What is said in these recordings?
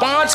5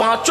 5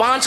5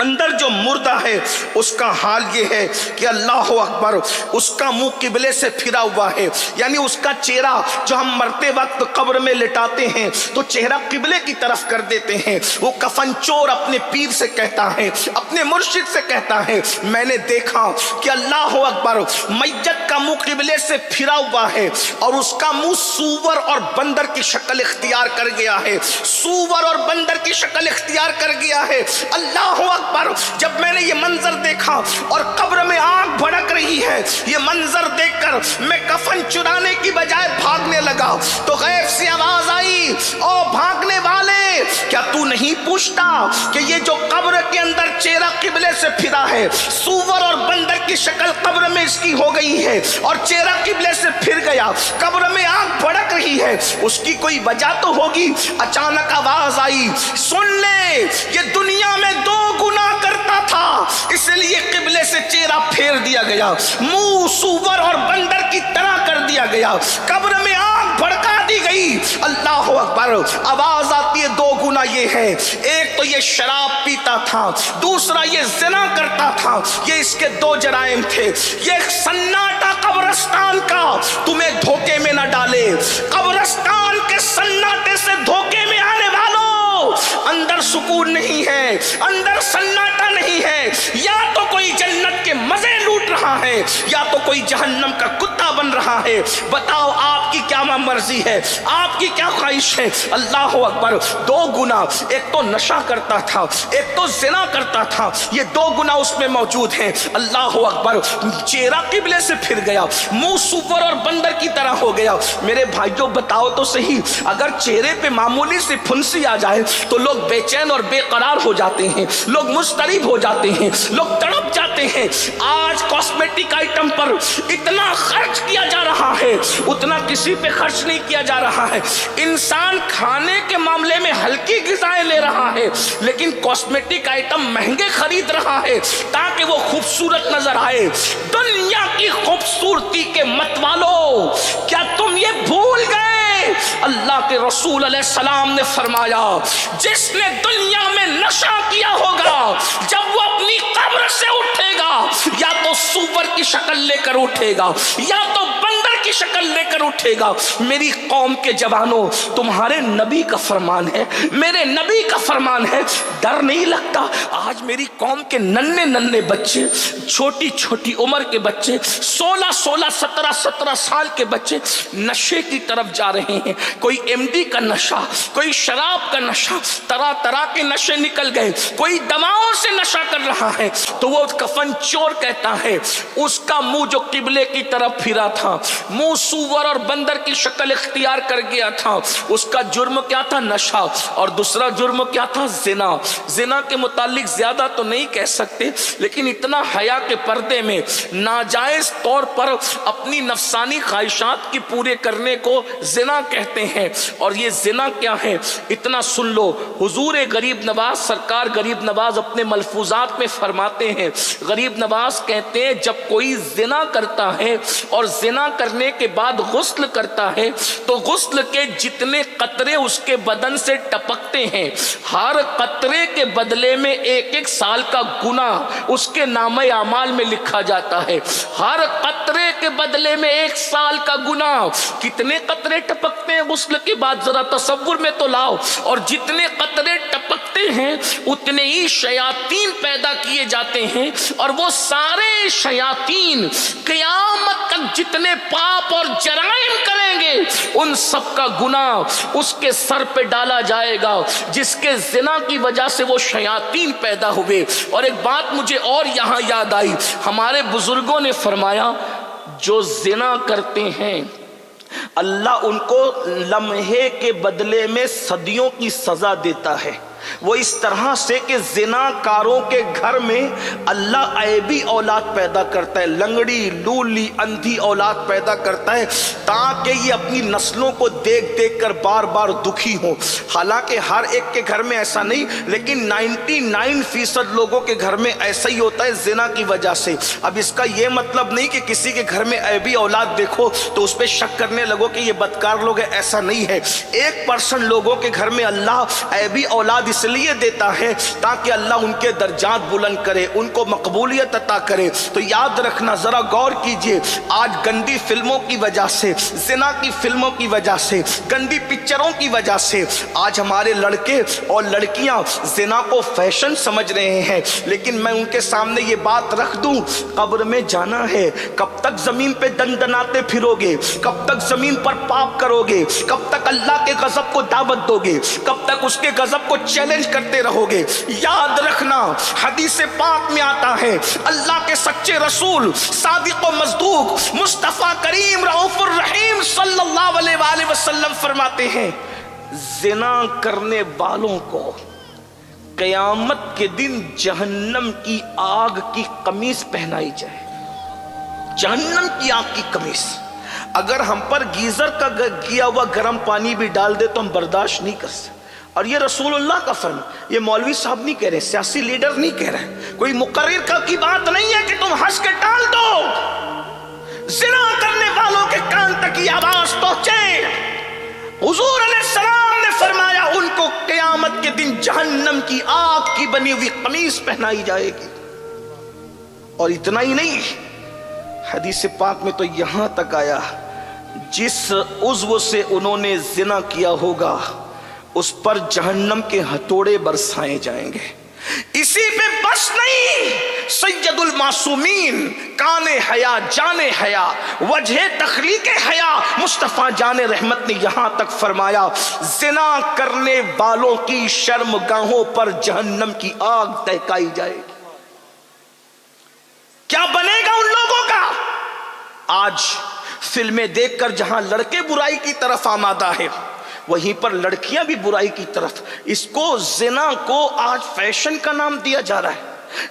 اندر جو مردہ ہے اس کا حال یہ ہے کہ اللہ اکبر اس کا منہ قبلے سے پھرا ہوا ہے، یعنی اس کا چہرہ جو ہم مرتے وقت قبر میں لٹاتے ہیں تو چہرہ قبلے کی طرف کر دیتے ہیں، وہ کفن چور اپنے پیر سے کہتا ہے، اپنے مرشد سے کہتا ہے میں نے دیکھا کہ اللہ اکبر میت کا منہ قبلے سے پھرا ہوا ہے اور اس کا منہ سور اور بندر کی شکل اختیار کر گیا ہے، سور اور بندر کی شکل اختیار کر گیا ہے۔ اللہ اکبر، جب میں نے یہ منظر دیکھا اور قبر میں آنکھ بھڑک رہی ہے، یہ منظر دیکھ کر میں کفن چرانے کی بجائے بھاگنے لگا تو غیب سے آواز آئی، او بھاگنے والے، کیا تو نہیں پوچھتا کہ یہ جو قبر کے اندر چہرہ قبلے سے پھرا ہے، سور اور بندر کی شکل قبر میں اس کی ہو گئی ہے اور چہرہ قبلے سے پھر گیا، قبر میں آنکھ بھڑک رہی ہے، اس کی کوئی وجہ تو ہوگی۔ اچانک آواز آئی، سن لے، یہ دنیا میں 2 گناہ کرتا تھا اس لیے قبلے سے چہرہ پھیر دیا گیا، منہ سور اور بندر کی طرح کر دیا گیا، قبر میں آنکھ بھڑکا دی گئی۔ اللہ اکبر، آواز آتی ہے 2 گناہ یہ ہے، ایک تو یہ شراب پیتا تھا، دوسرا یہ زنا کرتا تھا، یہ اس کے 2 جرائم تھے۔ یہ سناٹا قبرستان کا تمہیں دھوکے میں نہ ڈالے، قبرستان کے سناٹے سے دھوکے میں آنے والوں، اندر سکون نہیں ہے، اندر سناٹا نہیں ہے، یا تو کوئی جنت کے مزے لوٹ رہا ہے یا تو کوئی جہنم کا کتا بن رہا ہے۔ بتاؤ آپ کی کیا مرضی ہے، آپ کی کیا خواہش ہے؟ اللہ اکبر، 2 گناہ، ایک تو نشہ کرتا تھا، ایک تو زنا کرتا تھا، یہ 2 گناہ اس میں موجود ہیں۔ اللہ اکبر، چہرہ قبلے سے پھر گیا، منہ سور اور بندر کی طرح ہو گیا۔ میرے بھائیوں بتاؤ تو صحیح، اگر چہرے پہ معمولی سی پھنسی آ جائے تو لوگ بے چین اور بے قرار ہو جاتے ہیں، لوگ مضطرب ہو جاتے ہیں، لوگ تڑپ جاتے ہیں۔ آج کاسمیٹک آئٹم پر اتنا خرچ کیا جا رہا ہے اتنا کسی پہ خرچ نہیں کیا جا رہا ہے۔ انسان کھانے کے معاملے میں ہلکی غذائیں لے رہا ہے لیکن کاسمیٹک آئٹم مہنگے خرید رہا ہے تاکہ وہ خوبصورت نظر آئے۔ دنیا کی خوبصورتی کے متوالو، کیا تم یہ بھول گئے اللہ کے رسول علیہ السلام نے فرمایا جس نے دنیا میں نشہ کیا ہوگا جب وہ اپنی قبر سے اٹھے گا یا تو سور کی شکل لے کر اٹھے گا یا تو بندر کی شکل لے کر اٹھے گا۔ میری قوم کے جوانوں، تمہارے نبی کا فرمان ہے، میرے نبی کا فرمان ہے، ڈر نہیں لگتا؟ آج میری قوم کے ننھے بچے، چھوٹی چھوٹی عمر کے بچے، 16 17 سال کے بچے نشے کی طرف جا رہے ہیں۔ کوئی ایم ڈی کا نشہ، کوئی شراب کا نشہ، طرح طرح کے نشے نکل گئے، کوئی دواؤں سے نشہ کر رہا ہے تو وہ کفن چور کہتا ہے اس کا منہ جو قبلے کی طرف پھرا تھا، منہ سور اور بندر کی شکل اختیار کر گیا تھا، اس کا جرم کیا تھا؟ نشہ، اور دوسرا جرم کیا تھا؟ زنا۔ زنا کے متعلق زیادہ تو نہیں کہہ سکتے لیکن اتنا حیا کے پردے میں ناجائز طور پر اپنی نفسانی خواہشات کی پورے کرنے کو زنا کہتے ہیں۔ اور یہ زنا کیا ہے اتنا سن لو، حضور غریب نواز سرکار غریب نواز اپنے ملفوظات میں فرماتے ہیں، غریب نواز کہتے ہیں جب کوئی زنا کرتا ہے اور زنا کرنے کے بعد غسل کرتا ہے تو غسل کے جتنے قطرے اس کے بدن سے ٹپکتے ہیں ہر قطرے کے بدلے میں 1 سال کا گناہ اس کے نامہ اعمال میں لکھا جاتا ہے۔ ہر قطرے کے بدلے میں 1 سال کا گناہ۔ کتنے قطرے ٹپکتے ہیں غسل کے بعد ذرا تصور میں تو لاؤ، اور جتنے قطرے ٹپکتے ہیں اتنے ہی شیاطین پیدا کیے جاتے ہیں اور وہ سارے شیاطین قیامت تک جتنے پاپ اور جرائم کریں گے ان سب کا گناہ اس کے سر پہ ڈالا جائے گا جس کے زنا کی وجہ سے وہ شیاطین پیدا ہوئے۔ اور ایک بات مجھے اور یہاں یاد آئی، ہمارے بزرگوں نے فرمایا جو زنا کرتے ہیں اللہ ان کو لمحے کے بدلے میں صدیوں کی سزا دیتا ہے۔ وہ اس طرح سے کہ زنا کاروں کے گھر میں اللہ عیبی اولاد پیدا کرتا ہے، لنگڑی لولی اندھی اولاد پیدا کرتا ہے تاکہ یہ اپنی نسلوں کو دیکھ دیکھ کر بار بار دکھی ہوں۔ حالانکہ ہر ایک کے گھر میں ایسا نہیں لیکن 99% لوگوں کے گھر میں ایسا ہی ہوتا ہے زنا کی وجہ سے۔ اب اس کا یہ مطلب نہیں کہ کسی کے گھر میں عیبی اولاد دیکھو تو اس پہ شک کرنے لگو کہ یہ بدکار لوگ ہیں، ایسا نہیں ہے۔ 1% لوگوں کے گھر میں اللہ عیبی اولاد اس لیے دیتا ہے تاکہ اللہ ان کے درجات بلند کرے، ان کو مقبولیت عطا کرے۔ تو یاد رکھنا، ذرا غور کیجئے، آج گندی فلموں کی وجہ سے، زنا کی فلموں کی وجہ سے، گندی پکچروں کی وجہ سے آج ہمارے لڑکے اور لڑکیاں زنا کو فیشن سمجھ رہے ہیں۔ لیکن میں ان کے سامنے یہ بات رکھ دوں، قبر میں جانا ہے، کب تک زمین پہ دندناتے پھرو گے؟ کب تک زمین پر پاپ کرو گے؟ کب تک اللہ کے غضب کو دعوت دو گے؟ کب تک اس کے غضب کو چیلنج کرتے رہو گے؟ یاد رکھنا، حدیث پاک میں آتا ہے، اللہ کے سچے رسول صادق و مصدوق مصطفیٰ کریم رؤوف الرحیم صلی اللہ علیہ وآلہ وسلم فرماتے ہیں، زنا کرنے والوں کو قیامت کے دن جہنم کی آگ کی قمیص پہنائی جائے۔ جہنم کی آگ کی قمیص، اگر ہم پر گیزر کا کیا ہوا گرم پانی بھی ڈال دے تو ہم برداشت نہیں کر سکتے۔ اور یہ رسول اللہ کا فرمان، یہ مولوی صاحب نہیں کہہ رہے، سیاسی لیڈر نہیں کہہ رہے، کوئی مقرر کی بات نہیں ہے کہ تم ہنس کے ٹال دو۔ زنا کرنے والوں کے کان تک یہ آواز پہنچے، حضور علیہ السلام نے فرمایا ان کو قیامت کے دن جہنم کی آگ کی بنی ہوئی قمیص پہنائی جائے گی۔ اور اتنا ہی نہیں، حدیث پاک میں تو یہاں تک آیا، جس عضو سے انہوں نے زنا کیا ہوگا اس پر جہنم کے ہتھوڑے برسائے جائیں گے۔ اسی پہ بس نہیں، سید المعصومین، کان حیا، جان حیا، وجہ تخلیق حیا، مصطفیٰ جان رحمت نے یہاں تک فرمایا، زنا کرنے والوں کی شرمگاہوں پر جہنم کی آگ دہکائی جائے گی۔ کیا بنے گا ان لوگوں کا؟ آج فلمیں دیکھ کر جہاں لڑکے برائی کی طرف آمادہ ہے، وہیں پر لڑکیاں بھی برائی کی طرف۔ اس کو زنا کو آج فیشن کا نام دیا جا رہا ہے،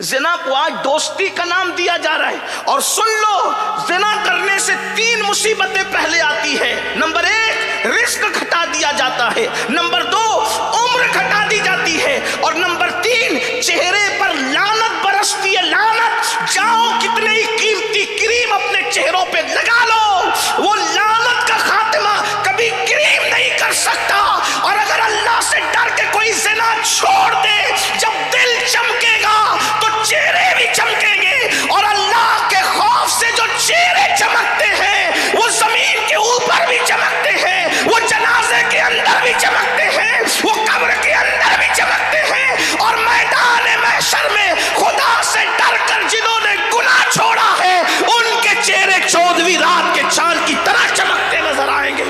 زنا کو آج دوستی کا نام دیا جا رہا ہے۔ اور سن لو، زنا کرنے سے 3 مصیبتیں پہلے آتی ہے۔ نمبر 1، رزق گھٹا دیا جاتا ہے۔ نمبر 2، عمر گھٹا دی جاتی ہے۔ اور نمبر 3، چہرے پر لعنت برستی ہے، لعنت۔ جاؤ کتنے ہی قیمتی کریم اپنے چہروں پہ لگا لو، وہ لعنت کا خاتمہ کبھی کریم نہیں کر سکتا۔ اور اگر اللہ سے ڈر کے کوئی زنا چھوڑ دے، جب دل چمکے گا تو چہرے بھی چمکیں گے۔ اور اللہ کے خوف سے جو چہرے چمکتے ہیں وہ زمین کے اوپر بھی چمکتے ہیں، وہ جنازے کے اندر بھی چمکتے ہیں، وہ قبر کے اندر بھی چمکتے ہیں۔ اور میدان محشر میں خدا سے ڈر کر جنہوں نے گناہ چھوڑا ہے ان کے چہرے 14ویں رات کے چاند کی طرح چمکتے نظر آئیں گے۔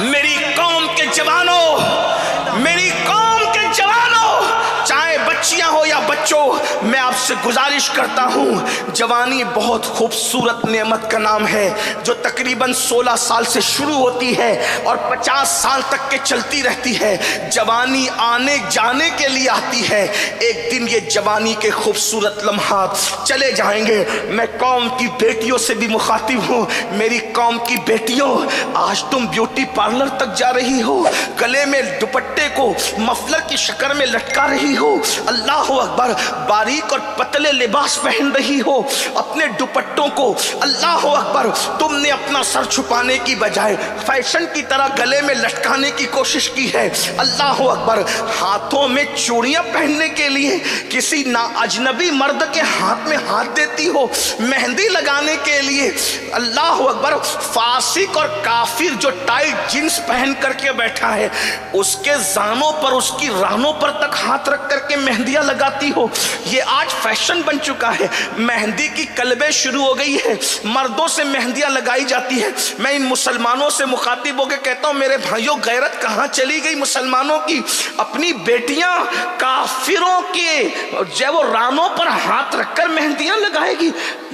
میری قوم کے جوانوں، میری قوم کے جوانوں، چاہے بچیاں ہو یا بچوں، میں آپ سے گزارش کرتا ہوں، جوانی بہت خوبصورت نعمت کا نام ہے جو تقریباً 16 سال سے شروع ہوتی ہے اور 50 سال تک کے چلتی رہتی ہے۔ جوانی آنے جانے کے لیے آتی ہے، ایک دن یہ جوانی کے خوبصورت لمحات چلے جائیں گے۔ میں قوم کی بیٹیوں سے بھی مخاطب ہوں، میری قوم کی بیٹیوں، آج تم بیوٹی پارلر تک جا رہی ہو، گلے میں دوپٹے کو مفلر کی شکل میں لٹکا رہی ہو، اللہ اکبر، باریک اور پتلے لباس پہن رہی ہو، اپنے دوپٹوں کو اللہ اکبر تم نے اپنا سر چھپانے کی بجائے فیشن کی طرح گلے میں لٹکانے کی کوشش کی ہے، اللہ اکبر، ہاتھوں میں چوڑیاں پہننے کے لیے کسی نا اجنبی مرد کے ہاتھ میں ہاتھ دیتی ہو، مہندی لگانے کے لیے اللہ اکبر، فاسق اور کافر جو ٹائٹ جینس پہن کر کے بیٹھا ہے اس کے زانوں پر، اس کی رانوں پر تک ہاتھ رکھ کر کے مہندیاں لگاتی ہو۔ یہ آج فیشن بن چکا ہے، مہندی کی کلبیں شروع ہو گئی ہے، مردوں سے مہندیاں لگائی جاتی ہے۔ میں ان مسلمانوں سے مخاطب ہو کے کہتا ہوں، میرے بھائیوں، غیرت کہاں چلی گئی مسلمانوں کی؟ اپنی بیٹیاں کافروں کے جو وہ رانوں پر ہاتھ رکھ کر مہندیاں لگائے گی۔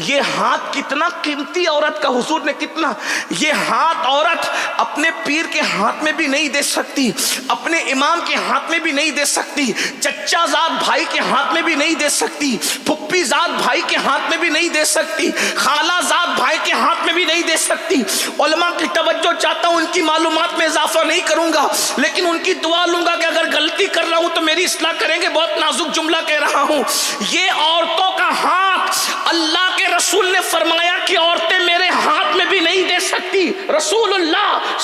یہ ہاتھ کتنا قیمتی عورت کا، حضور نے کتنا، یہ ہاتھ عورت اپنے پیر کے ہاتھ میں بھی نہیں دے سکتی، اپنے امام کے ہاتھ میں بھی نہیں دے سکتی، چچا زاد بھائی کے ہاتھ میں بھی نہیں دے سکتی، پھپھی زاد بھائی کے ہاتھ میں بھی نہیں دے سکتی، خالہ زاد بھائی کے ہاتھ میں بھی نہیں دے سکتی۔ علماء کی توجہ چاہتا ہوں، ان کی معلومات میں اضافہ نہیں کروں گا، لیکن ان کی دعا لوں گا کہ اگر غلطی کر رہا ہوں تو میری اصلاح کریں گے۔ بہت نازک جملہ کہہ رہا ہوں، یہ عورتوں کا ہاتھ، اللہ کے رسول نے فرمایا کہ عورتیں میرے ہاتھ میں بھی نہیں دے سکتی۔ رسول اللہ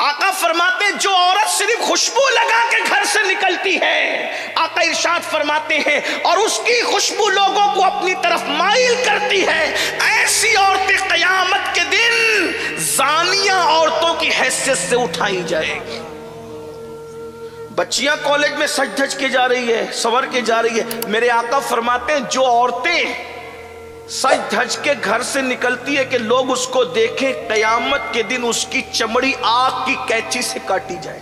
آقا فرماتے ہیں جو عورت صرف خوشبو لگا کے گھر سے نکلتی ہے، آقا ارشاد فرماتے ہیں اور اس کی خوشبو لوگوں کو اپنی طرف مائل کرتی ہے، ایسی عورتیں قیامت کے دن زانیہ عورتوں کی حیثیت سے اٹھائی جائے گی۔ بچیاں کالج میں سج دھج کے جا رہی ہے، سور کے جا رہی ہے، میرے آقا فرماتے ہیں جو عورتیں سج دھج کے گھر سے نکلتی ہے کہ لوگ اس کو دیکھیں، قیامت کے دن اس کی چمڑی آگ کی کینچی سے کاٹی جائے۔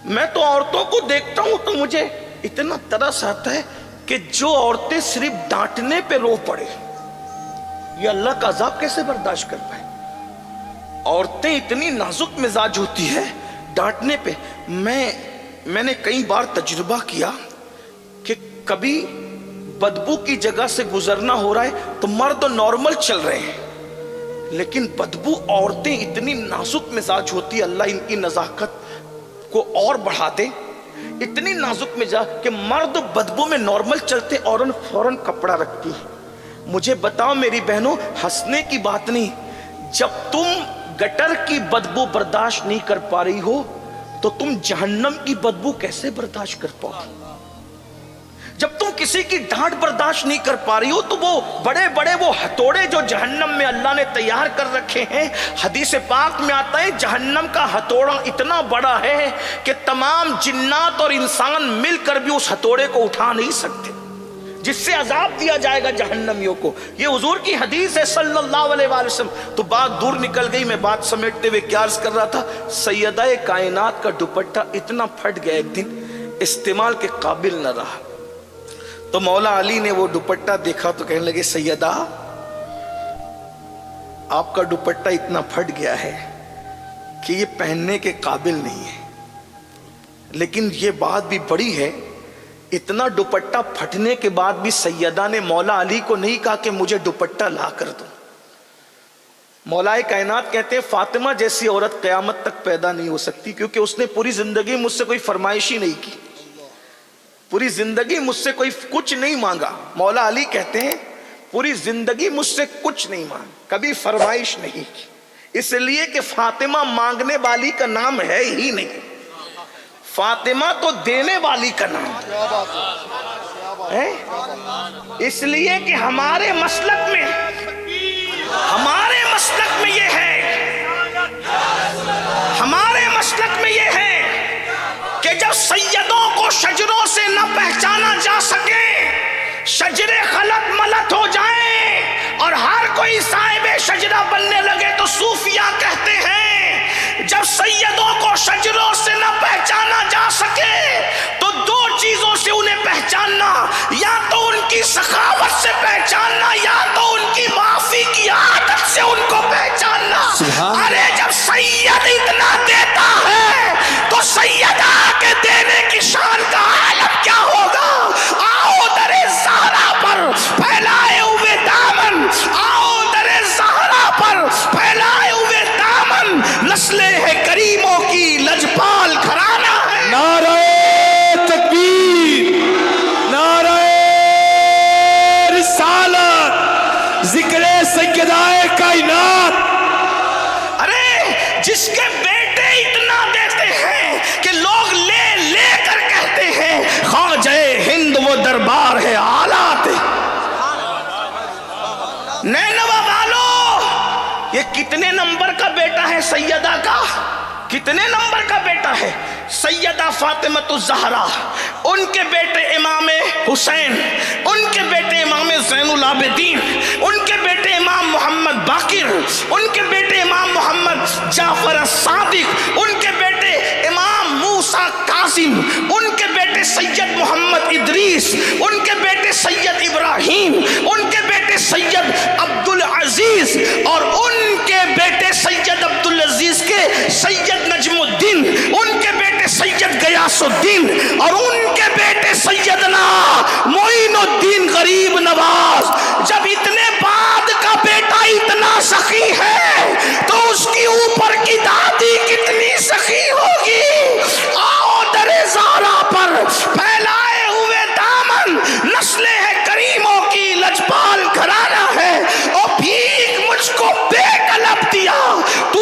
میں تو عورتوں کو دیکھتا ہوں تو مجھے اتنا ترس آتا ہے کہ جو عورتیں صرف ڈانٹنے پہ رو پڑے، یہ اللہ کا عذاب کیسے برداشت کر پائے؟ عورتیں اتنی نازک مزاج ہوتی ہے ڈانٹنے پہ۔ میں نے کئی بار تجربہ کیا کہ کبھی بدبو کی جگہ سے گزرنا ہو رہا ہے تو مرد نارمل چل رہے ہیں، لیکن بدبو عورتیں اتنی نازک مزاج ہوتی ہے، اللہ ان کی نزاکت کو اور بڑھا دے، اتنی نازک مزاج کہ مرد بدبو میں نارمل چلتے اور فوراً کپڑا رکھتی ہے۔ مجھے بتاؤ میری بہنوں، ہنسنے کی بات نہیں، جب تم گٹر کی بدبو برداشت نہیں کر پا رہی ہو تو تم جہنم کی بدبو کیسے برداشت کر پاؤ؟ جب تم کسی کی ڈانٹ برداشت نہیں کر پا رہی ہو تو وہ بڑے بڑے وہ ہتھوڑے جو جہنم میں اللہ نے تیار کر رکھے ہیں، حدیث پاک میں آتا ہے جہنم کا ہتھوڑا اتنا بڑا ہے کہ تمام جنات اور انسان مل کر بھی اس ہتھوڑے کو اٹھا نہیں سکتے، جس سے عذاب دیا جائے گا جہنمیوں کو۔ یہ حضور کی حدیث ہے صلی اللہ علیہ وآلہ وسلم۔ تو بات دور نکل گئی، میں بات سمیٹتے ہوئے کیا عرض کر رہا تھا، سیدہ کائنات کا دوپٹہ اتنا پھٹ گیا ایک دن، استعمال کے قابل نہ رہا، تو مولا علی نے وہ دوپٹہ دیکھا تو کہنے لگے سیدہ آپ کا دوپٹہ اتنا پھٹ گیا ہے کہ یہ پہننے کے قابل نہیں ہے، لیکن یہ بات بھی بڑی ہے، اتنا دوپٹہ پھٹنے کے بعد بھی سیدہ نے مولا علی کو نہیں کہا کہ مجھے دوپٹہ لا کر دو۔ مولا کائنات کہتے ہیں فاطمہ جیسی عورت قیامت تک پیدا نہیں ہو سکتی، کیونکہ اس نے پوری زندگی مجھ سے کوئی فرمائش ہی نہیں کی، پوری زندگی مجھ سے کوئی کچھ نہیں مانگا۔ مولا علی کہتے ہیں پوری زندگی مجھ سے کچھ نہیں مانگا، کبھی فرمائش نہیں کی، اس لیے کہ فاطمہ مانگنے والی کا نام ہے ہی نہیں، فاطمہ تو دینے والی کا نام ہے۔ اس لیے کہ ہمارے مسلک میں یہ ہے، ہمارے مسلک میں یہ ہے کہ جب سیدوں کو شجروں سے نہ پہچانا جا سکے، شجرے خلط ملت ہو جائیں اور ہر کوئی صاحب شجرہ بننے لگے، تو صوفیہ کہتے ہیں جب سیدوں کو شجروں سے نہ پہچانا جا سکے تو دو چیزوں سے انہیں پہچاننا، یا تو ان کی سخاوت سے پہچاننا، یا تو ان کی معافی کی عادت سے ان کو پہچاننا۔ ارے جب سید اتنا دیتا ہے تو سیدہ کے دینے کی شان کا عالم کیا ہوگا؟ آؤ در زہرا پر پھیلائے ہوئے دامن، آؤ در زہرا پر پھیلائے ہوئے دامن، نسل ہے کریموں کی لجپال گھرانہ ہے۔ نعرہ تکبیر، نعرہ رسالت، ذکر سیدہ کائنات۔ ارے جس کے بیٹے اتنا دیتے ہیں کہ لوگ لے لے کر کہتے ہیں خواجہ ہند وہ دربار ہے آلات۔ نینوا والو، یہ کتنے نمبر کا بیٹا ہے سیدہ کا؟ کتنے نمبر کا بیٹا ہے؟ سیدہ فاطمۃ الزہرا، ان کے بیٹے امام حسین، ان کے بیٹے امام زین العابدین، ان کے بیٹے امام محمد باقر، ان کے بیٹے امام محمد جعفر الصادق، ان کے بیٹے امام موسیٰ کاظم، ان کے بیٹے سید محمد ادریس، ان کے بیٹے سید ابراہیم، ان کے بیٹے سید عبدالعزیز، اور ان کے بیٹے سید عبدالعزیز کے سید نجم الدین، ان کے بیٹے سید غیاث الدین، اور ان کے بیٹے سیدنا معین الدین غریب نواز۔ جب اتنے بعد کا بیٹا اتنا سخی ہے تو اس کی اوپر کی دادی کتنی سخی ہوگی؟ آؤ در زہرا پر پھیلائے ہوئے دامن، نسل ہے کریموں کی لجپال گھرانہ ہے، اور بھیک مجھ کو بے طلب دیا، تو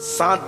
7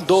2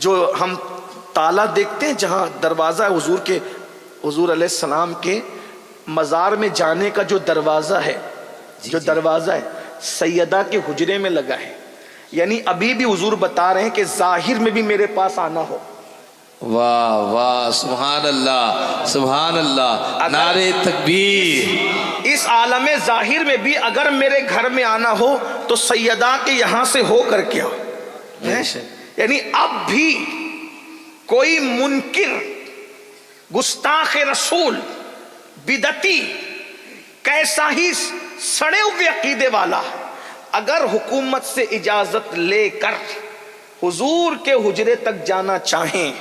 جو ہم تالا دیکھتے ہیں جہاں دروازہ ہے حضور علیہ السلام کے مزار میں جانے کا جو دروازہ ہے، جو دروازہ ہے سیدہ کے حجرے میں لگا ہے، یعنی ابھی بھی حضور بتا رہے ہیں کہ ظاہر میں بھی میرے پاس آنا ہو. واہ واہ، سبحان اللہ سبحان اللہ، نعرے تکبیر. اس عالم ظاہر میں بھی اگر میرے گھر میں آنا ہو تو سیدہ کے یہاں سے ہو کر کے آؤ. یعنی اب بھی کوئی منکر، گستاخ رسول، بدعتی، کیسا ہی سڑے ہوئے عقیدے والا اگر حکومت سے اجازت لے کر حضور کے حجرے تک جانا چاہیں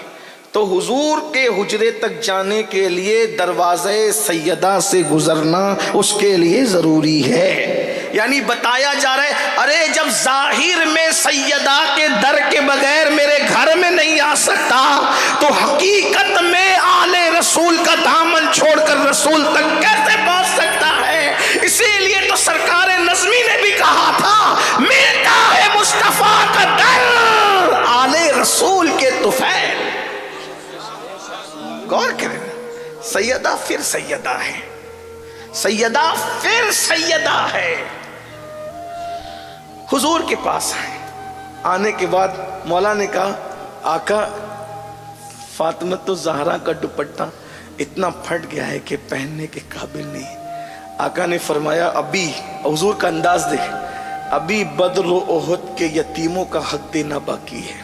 تو حضور کے حجرے تک جانے کے لیے دروازے سیدہ سے گزرنا اس کے لیے ضروری ہے. یعنی بتایا جا رہا ہے ارے جب ظاہر میں سیدہ کے در کے بغیر میرے گھر میں نہیں آ سکتا تو حقیقت میں آل رسول کا دامن چھوڑ کر رسول تک کیسے پہنچ سکتا ہے. اسی لیے تو سرکار نظمی نے بھی کہا تھا ملتا ہے مصطفیٰ کا در آل رسول کے طفیل. غور کریں، سیدہ پھر سیدہ ہے، سیدہ پھر سیدہ ہے. حضور کے پاس آئے، آنے کے بعد مولا نے کہا آقا فاطمۃ الزہرا کا دوپٹہ اتنا پھٹ گیا ہے کہ پہننے کے قابل نہیں. آقا نے فرمایا ابھی، حضور کا انداز دیکھ، ابھی بدر و احد کے یتیموں کا حق دینا باقی ہے.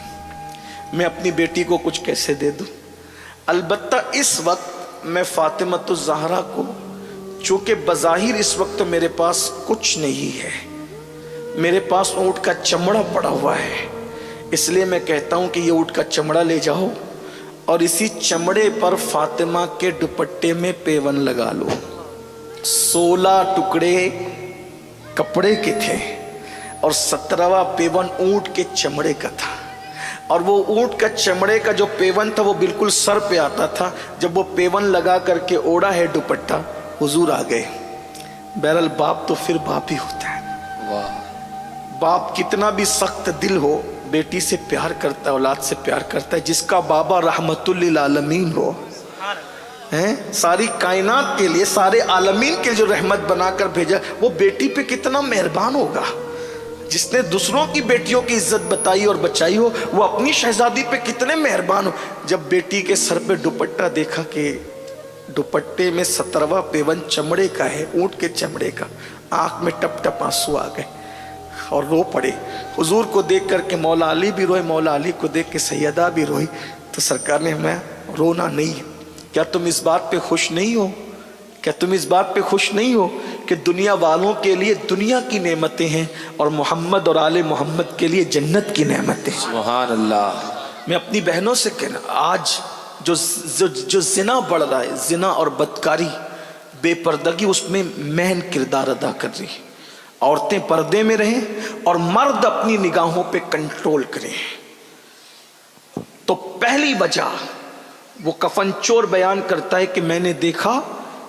میں اپنی بیٹی کو کچھ کیسے دے دوں؟ البتہ اس وقت میں فاطمۃ الزہرا کو، چونکہ بظاہر اس وقت تو میرے پاس کچھ نہیں ہے، میرے پاس اونٹ کا چمڑا پڑا ہوا ہے، اس لیے میں کہتا ہوں کہ یہ اونٹ کا چمڑا لے جاؤ اور اسی چمڑے پر فاطمہ کے دوپٹے میں پیون لگا لو. 16 ٹکڑے کپڑے کے تھے اور 17واں پیون اونٹ کے چمڑے کا تھا، اور وہ اونٹ کا چمڑے کا جو پیون تھا وہ بالکل سر پہ آتا تھا. جب وہ پیون لگا کر کے اوڑا ہے دوپٹہ، حضور آ گئے. بہرحال باپ تو پھر باپ ہی ہوتا ہے. واہ، باپ کتنا بھی سخت دل ہو بیٹی سے پیار کرتا ہے، اولاد سے پیار کرتا ہے. جس کا بابا رحمت للعالمین ہو، ساری کائنات کے لیے، سارے عالمین کے جو رحمت بنا کر بھیجا، وہ بیٹی پہ کتنا مہربان ہوگا. جس نے دوسروں کی بیٹیوں کی عزت بتائی اور بچائی ہو، وہ اپنی شہزادی پہ کتنے مہربان ہو. جب بیٹی کے سر پہ دوپٹہ دیکھا کہ دوپٹے میں 17واں پیون چمڑے کا ہے، اونٹ کے چمڑے کا، آنکھ میں ٹپ ٹپ آنسو آ گئے اور رو پڑے. حضور کو دیکھ کر کے مولا علی بھی روئے، مولا علی کو دیکھ کے سیدہ بھی روئی. تو سرکار نے ہمیں رونا نہیں ہے. کیا تم اس بات پہ خوش نہیں ہو؟ کیا تم اس بات پہ خوش نہیں ہو کہ دنیا والوں کے لیے دنیا کی نعمتیں ہیں اور محمد اور آل محمد کے لیے جنت کی نعمتیں؟ سبحان اللہ. میں اپنی بہنوں سے کہنا، آج جو زنا بڑھ رہا ہے، زنا اور بدکاری، بے پردگی، اس میں مہن کردار ادا کر رہی ہے. عورتیں پردے میں رہیں اور مرد اپنی نگاہوں پہ کنٹرول کریں. تو پہلی وجہ وہ کفن چور بیان کرتا ہے کہ میں نے دیکھا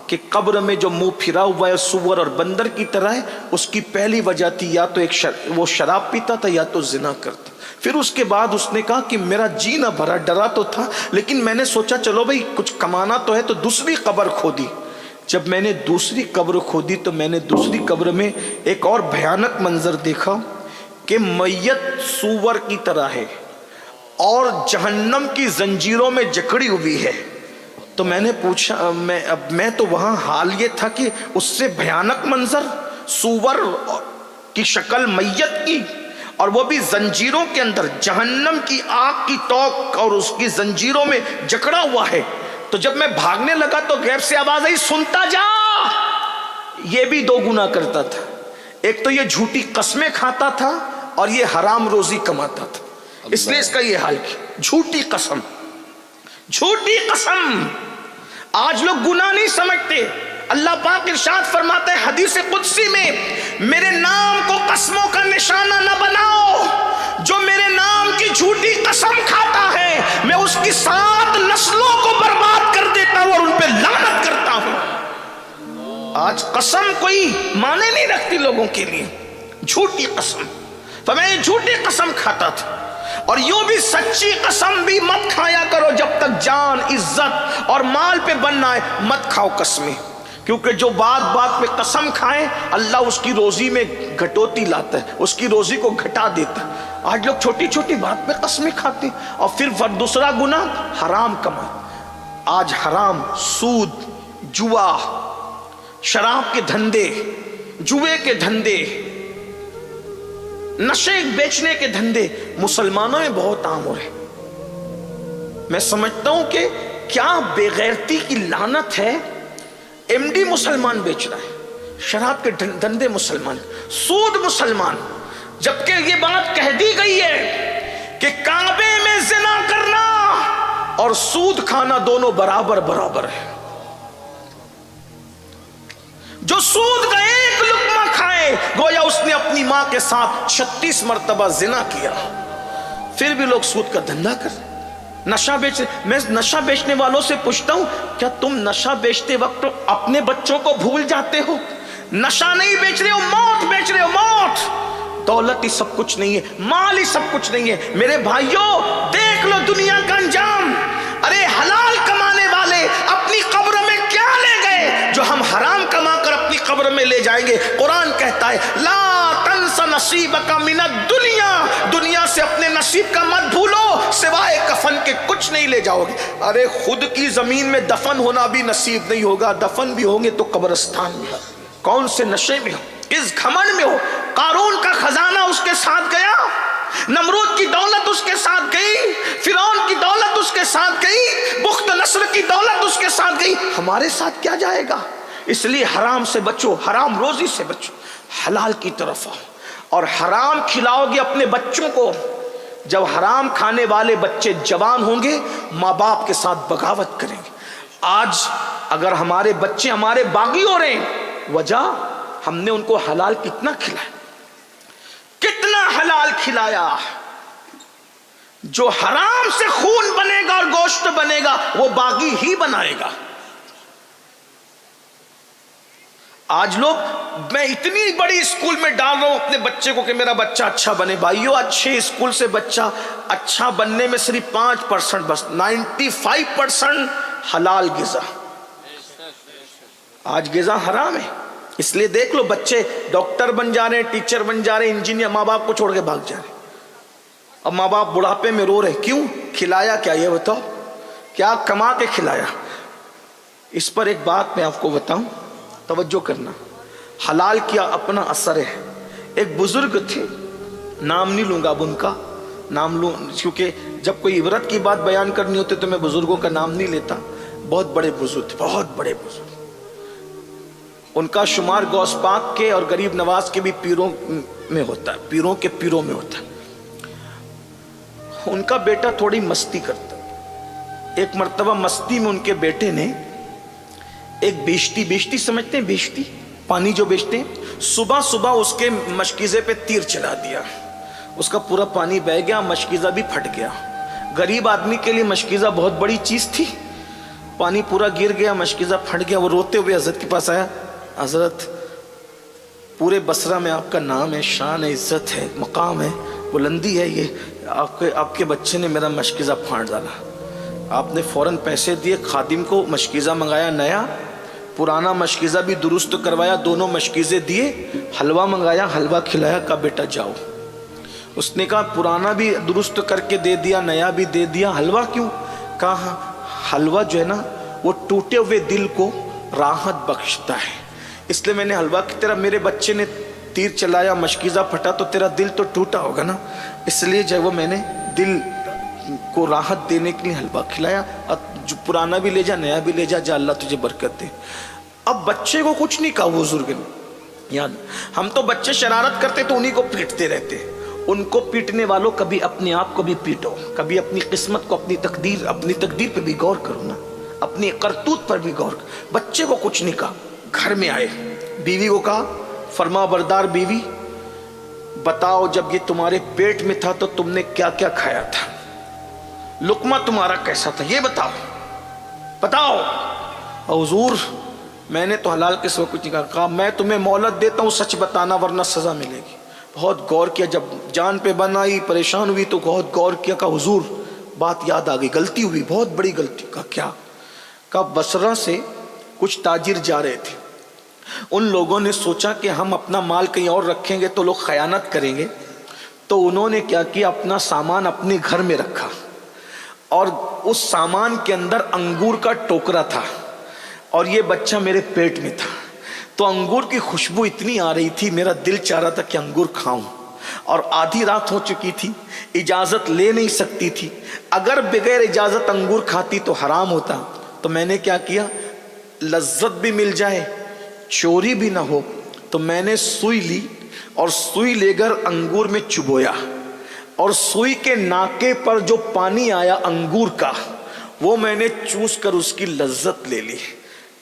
کہ قبر میں جو منہ پھرا ہوا ہے سور اور بندر کی طرح ہے، اس کی پہلی وجہ تھی یا تو وہ شراب پیتا تھا یا تو زنا کرتا. پھر اس کے بعد اس نے کہا کہ میرا جی نہ بھرا، ڈرا تو تھا لیکن میں نے سوچا چلو بھائی کچھ کمانا تو ہے، تو دوسری قبر کھودی. جب میں نے دوسری قبر کھودی تو میں نے دوسری قبر میں ایک اور بھیانک منظر دیکھا کہ میت سور کی طرح ہے اور جہنم کی زنجیروں میں جکڑی ہوئی ہے. تو میں نے پوچھا، میں تو وہاں حال یہ تھا کہ اس سے بھیانک منظر، سور کی شکل میت کی، اور وہ بھی زنجیروں کے اندر، جہنم کی آگ کی توق اور اس کی زنجیروں میں جکڑا ہوا ہے. تو جب میں بھاگنے لگا تو غیب سے آواز آئی، سنتا جا. یہ بھی 2 گناہ کرتا تھا. ایک تو یہ جھوٹی قسمیں کھاتا تھا اور یہ حرام روزی کماتا تھا، اس لیے اس کا یہ حال کیا. جھوٹی قسم، جھوٹی قسم. آج لوگ گناہ نہیں سمجھتے. اللہ پاک ارشاد فرماتا ہے حدیث قدسی میں، میرے نام کو قسموں کا نشانہ نہ بناؤ. جو میرے نام کی جھوٹی قسم کھاتا ہے میں اس کی 7 نسلوں کو برباد کر دیتا ہوں اور ان پہ لعنت کرتا ہوں. آج قسم کوئی معنی نہیں رکھتی لوگوں کے لیے. جھوٹی قسم. تو میں جھوٹی قسم کھاتا تھا. اور یوں بھی سچی قسم بھی مت کھایا کرو جب تک جان، عزت اور مال پہ بن نہ آئے، مت کھاؤ قسمیں، کیونکہ جو بات بات پہ قسم کھائے اللہ اس کی روزی میں گھٹوتی لاتا ہے، اس کی روزی کو گھٹا دیتا ہے۔ آج لوگ چھوٹی چھوٹی بات پہ قسمیں کھاتے ہیں، اور پھر دوسرا گناہ حرام کمائی۔ آج حرام، سود، جوا، شراب کے دھندے، جوے کے دھندے، نشے بیچنے کے دھندے مسلمانوں میں بہت عام ہو رہے۔ میں سمجھتا ہوں کہ کیا بے غیرتی کی لعنت ہے، ایم ڈی مسلمان بیچ رہا ہے، شراب کے دھندے مسلمان، سود مسلمان، جبکہ یہ بات کہہ دی گئی ہے کہ کعبے میں زنا کرنا اور سود کھانا دونوں برابر برابر ہے۔ جو سود کا ایک لقمہ کھائے گویا اس نے اپنی ماں کے ساتھ 36 مرتبہ زنا کیا۔ پھر بھی لوگ سود کا دھندا کر رہے، نشہ بیچ رہے۔ میں نشہ بیچنے والوں سے پوچھتا ہوں، کیا تم نشہ بیچتے وقت اپنے بچوں کو بھول جاتے ہو؟ نشہ نہیں بیچ رہے ہو، موت بیچ رہے ہو، موت۔ دولت ہی سب کچھ نہیں ہے، مال ہی سب کچھ نہیں ہے۔ میرے بھائیوں دیکھ لو دنیا کا انجام۔ ارے حلال کمانے والے اپنی قبر میں کیا لے گئے جو ہم حرام کما کر اپنی قبر میں لے جائیں گے؟ قرآن کہتا ہے لا تنس نصیبک من الدنیا، دنیا سے اپنے نصیب کا مت بھولو، سوائے کفن کے کچھ نہیں لے جاؤ گے۔ ارے خود کی زمین میں دفن ہونا بھی نصیب نہیں ہوگا، دفن بھی ہوں گے تو قبرستان میں۔ کون سے نشے میں ہو، کس گھمنڈ میں ہو؟ قارون کا خزانہ اس کے ساتھ گیا، نمرود کی دولت اس کے ساتھ گئی، فرعون کی دولت اس کے ساتھ گئی، بخت نصر کی دولت اس کے ساتھ گئی، ہمارے ساتھ کیا جائے گا؟ اس لیے حرام سے بچو، حرام روزی سے بچو، حلال کی طرف آؤ۔ اور حرام کھلاؤ گے اپنے بچوں کو، جب حرام کھانے والے بچے جوان ہوں گے ماں باپ کے ساتھ بغاوت کریں گے۔ آج اگر ہمارے بچے ہمارے باغی ہو رہے ہیں، وجہ ہم نے ان کو حلال کتنا کھلایا، کتنا حلال کھلایا۔ جو حرام سے خون بنے گا اور گوشت بنے گا وہ باغی ہی بنائے گا۔ آج لوگ، میں اتنی بڑی اسکول میں ڈال رہا ہوں اپنے بچے کو کہ میرا بچہ اچھا بنے۔ بھائیو اچھے اسکول سے بچہ اچھا بننے میں صرف 5% بس، 95% حلال غذا۔ آج غذا حرام ہے، اس لیے دیکھ لو بچے ڈاکٹر بن جا رہے ہیں، ٹیچر بن جا رہے ہیں، انجینئر، ماں باپ کو چھوڑ کے بھاگ جا رہے ہیں۔ اب ماں باپ بڑھاپے میں رو رہے ہیں، کیوں؟ کھلایا کیا؟ یہ بتاؤ، کیا کما کے کھلایا؟ اس پر ایک بات میں آپ کو بتاؤں، توجہ کرنا، حلال کیا اپنا اثر ہے۔ ایک بزرگ تھے، نام نہیں لوں گا اب ان کا، نام لوں کیونکہ جب کوئی عبرت کی بات بیان کرنی ہوتی تو میں بزرگوں کا نام نہیں لیتا۔ بہت بڑے بزرگ تھے، بہت بڑے بزرگ۔ ان کا شمار غوث پاک کے اور غریب نواز کے بھی پیروں میں ہوتا ہے، پیروں کے پیروں میں ہوتا ہے۔ ان کا بیٹا تھوڑی مستی کرتا ہے۔ ایک مرتبہ مستی میں ان کے بیٹے نے ایک بیشتی سمجھتے ہیں، بیشتی پانی جو بیچتے ہیں، صبح صبح اس کے مشکیزے پہ تیر چلا دیا، اس کا پورا پانی بہہ گیا، مشکیزہ بھی پھٹ گیا۔ غریب آدمی کے لیے مشکیزہ بہت بڑی چیز تھی، پانی پورا گر گیا، مشکیزہ پھٹ گیا۔ وہ روتے ہوئے حضرت کے پاس آیا، حضرت پورے بصرہ میں آپ کا نام ہے، شان ہے، عزت ہے، مقام ہے، بلندی ہے، یہ آپ کے بچے نے میرا مشکیزہ پھاڑ ڈالا۔ آپ نے فوراً پیسے دیے، خادم کو مشکیزہ منگایا نیا، پرانا مشکیزہ بھی درست کروایا، دونوں مشکیزے دیے، حلوہ منگایا، حلوہ کھلایا، کہا بیٹا جاؤ۔ اس نے کہا پرانا بھی درست کر کے دے دیا، نیا بھی دے دیا، حلوہ کیوں؟ کہا حلوہ جو ہے نا وہ ٹوٹے ہوئے دل کو راحت بخشتا ہے، اس لیے میں نے حلوہ کی طرح، میرے بچے نے تیر چلایا، مشکیزہ پھٹا تو تیرا دل تو ٹوٹا ہوگا نا، اس لیے جو وہ میں نے دل کو راحت دینے کے لیے حلوہ کھلایا، جو پرانا بھی لے جا، نیا بھی لے جا، جا اللہ تجھے برکت دے۔ اب بچے کو کچھ نہیں کہا بزرگ نے، یاد ہم تو بچے شرارت کرتے تو انہی کو پیٹتے رہتے۔ ان کو پیٹنے والوں کبھی اپنے آپ کو بھی پیٹو، کبھی اپنی قسمت کو، اپنی تقدیر پہ بھی غور کرو نا، اپنی کرتوت پر بھی غور کرو۔ بچے کو کچھ نہیں کہا، گھر میں آئے، بیوی کو کہا فرما بردار بیوی بتاؤ جب یہ تمہارے پیٹ میں تھا تو تم نے کیا کیا کھایا تھا، لقمہ تمہارا کیسا تھا، یہ بتاؤ۔ حضور میں نے تو حلال کے سوا کچھ نہیں کہا، میں تمہیں مہلت دیتا ہوں سچ بتانا ورنہ سزا ملے گی۔ بہت غور کیا، جب جان پہ بن آئی پریشان ہوئی تو بہت غور کیا، کہا حضور بات یاد آ گئی، غلطی ہوئی، بہت بڑی غلطی۔ کہا کیا؟ کہا بصرہ سے کچھ تاجر جا رہے تھے، ان لوگوں نے سوچا کہ ہم اپنا مال کہیں اور رکھیں گے تو لوگ خیانت کریں گے، تو انہوں نے کیا کیا، اپنا سامان اپنے گھر میں رکھا، اور اس سامان کے اندر انگور کا ٹوکرا تھا، اور یہ بچہ میرے پیٹ میں تھا، تو انگور کی خوشبو اتنی آ رہی تھی، میرا دل چاہ رہا تھا کہ انگور کھاؤں، اور آدھی رات ہو چکی تھی، اجازت لے نہیں سکتی تھی، اگر بغیر اجازت انگور کھاتی تو حرام ہوتا، تو میں نے کیا کیا، لذت بھی مل جائے چوری بھی نہ ہو، تو میں نے سوئی لی اور سوئی لے کر انگور میں چبویا، اور سوئی کے ناکے پر جو پانی آیا انگور کا وہ میں نے چوس کر اس کی لذت لے لی۔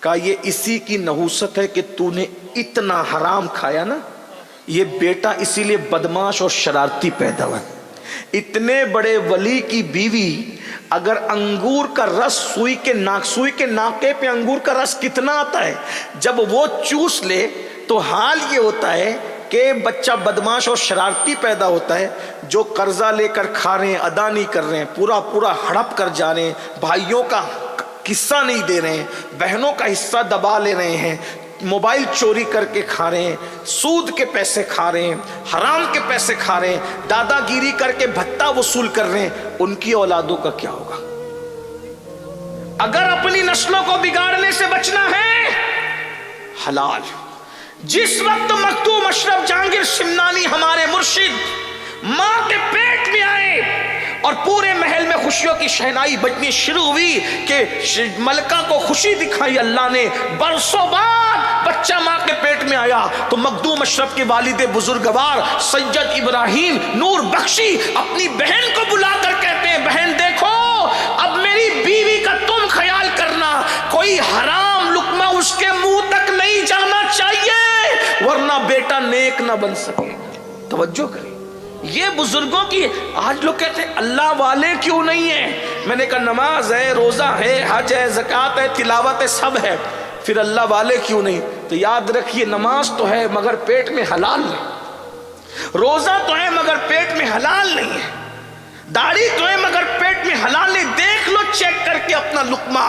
کہا یہ اسی کی نحوست ہے کہ تو نے اتنا حرام کھایا نا، یہ بیٹا اسی لیے بدماش اور شرارتی پیدا ہوا۔ اتنے بڑے ولی کی بیوی اگر انگور کا رس سوئی کے ناکے پہ انگور کا رس کتنا آتا ہے، جب وہ چوس لے تو حال یہ ہوتا ہے کہ بچہ بدماش اور شرارتی پیدا ہوتا ہے، جو قرضہ لے کر کھا رہے ہیں، ادا نہیں کر رہے ہیں، پورا ہڑپ کر جا رہے ہیں، بھائیوں کا حصہ نہیں دے رہے ہیں، بہنوں کا حصہ دبا لے رہے ہیں، موبائل چوری کر کے کھا رہے ہیں، سود کے پیسے کھا رہے ہیں، حرام کے پیسے کھا رہے ہیں، دادا گیری کر کے بھتہ وصول کر رہے ہیں، ان کی اولادوں کا کیا ہوگا؟ اگر اپنی نسلوں کو بگاڑنے سے بچنا ہے، حلال۔ جس وقت مکتوم اشرف جہانگیر سمنانی ہمارے مرشد ماں کے پیٹ میں آئے اور پورے محل میں خوشیوں کی شہنائی بجنی شروع ہوئی کہ ملکہ کو خوشی دکھائی اللہ نے، برسوں بعد بچہ ماں کے پیٹ میں آیا تو مخدوم اشرف کے والد بزرگوار سید ابراہیم نور بخشی اپنی بہن کو بلا کر کہتے ہیں بہن دیکھو اب میری بیوی کا تم خیال کرنا، کوئی حرام لقمہ اس کے منہ تک نہیں جانا چاہیے ورنہ بیٹا نیک نہ بن سکے۔ توجہ کریں، یہ بزرگوں کی۔ آج لوگ کہتے ہیں اللہ والے کیوں نہیں ہیں؟ میں نے کہا نماز ہے، روزہ ہے، حج ہے، زکوٰۃ ہے، تلاوت ہے، سب ہے، پھر اللہ والے کیوں نہیں؟ تو یاد رکھیے نماز تو ہے مگر پیٹ میں حلال نہیں، روزہ تو ہے مگر پیٹ میں حلال نہیں ہے، داڑھی تو ہے مگر پیٹ میں حلال نہیں۔ دیکھ لو چیک کر کے اپنا لقمہ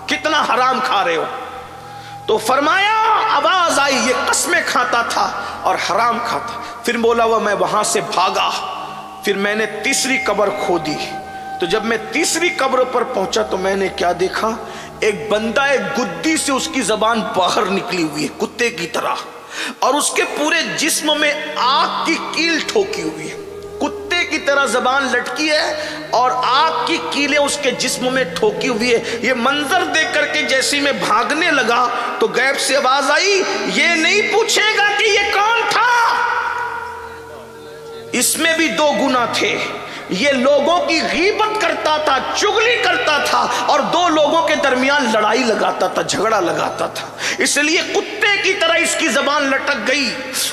کتنا حرام کھا رہے ہو۔ تو فرمایا آواز آئی، یہ قسمیں کھاتا تھا اور حرام کھاتا، پھر بولا وہ میں وہاں سے بھاگا، پھر میں نے تیسری قبر کھودی، تو جب میں تیسری قبر پر پہنچا تو میں نے کیا دیکھا، ایک بندہ ایک گدی سے اس کی زبان باہر نکلی ہوئی ہے کتے کی طرح، اور اس کے پورے جسم میں آگ کی کیل ٹھوکی ہوئی ہے، کتے کی طرح زبان لٹکی ہے اور آگ کی کیلیں اس کے جسم میں ٹھوکی ہوئی ہے۔ یہ منظر دیکھ کر کے جیسے میں بھاگنے لگا تو غیب سے آواز آئی، یہ نہیں پوچھے گا کہ یہ کون تھا، اس میں بھی دو گناہ تھے، یہ لوگوں کی غیبت کرتا تھا، چغلی کرتا تھا، اور دو لوگوں کے درمیان لڑائی لگاتا تھا، جھگڑا لگاتا تھا، اس لیے کتے کی طرح اس کی زبان لٹک گئی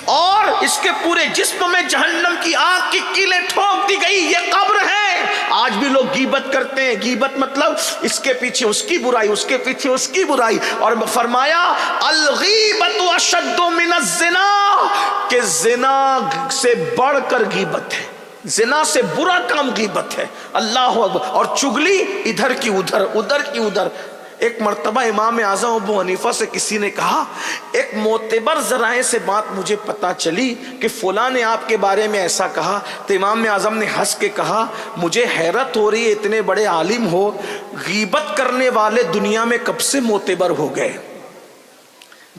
اور اس کے پورے جسم میں جہنم کی آگ کی کیلیں ٹھوک دی گئی۔ یہ قبر ہے۔ آج بھی لوگ غیبت کرتے ہیں، غیبت مطلب اس کے پیچھے اس کی برائی، اس کے پیچھے اس کی برائی، اور فرمایا الغیبت اشد من الزنا، کہ زنا سے بڑھ کر غیبت ہے، زنا سے برا کام غیبت ہے، اللہ اکبر۔ اور چگلی ادھر کی ادھر، ادھر کی ادھر۔ ایک مرتبہ امام اعظم ابو حنیفہ سے کسی نے کہا، ایک معتبر ذرائع سے بات مجھے پتا چلی کہ فلاں نے آپ کے بارے میں ایسا کہا، تو امام اعظم نے ہنس کے کہا مجھے حیرت ہو رہی ہے اتنے بڑے عالم ہو، غیبت کرنے والے دنیا میں کب سے معتبر ہو گئے؟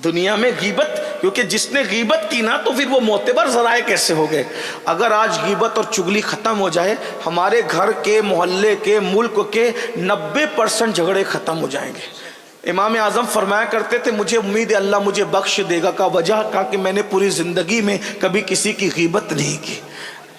دنیا میں غیبت، کیونکہ جس نے غیبت کی نا تو پھر وہ معتبر ذرائع کیسے ہو گئے؟ اگر آج غیبت اور چگلی ختم ہو جائے، ہمارے گھر کے، محلے کے، ملک کے 90% جھگڑے ختم ہو جائیں گے۔ امام اعظم فرمایا کرتے تھے مجھے امید ہے اللہ مجھے بخش دے گا، کا وجہ کہا کہ میں نے پوری زندگی میں کبھی کسی کی غیبت نہیں کی۔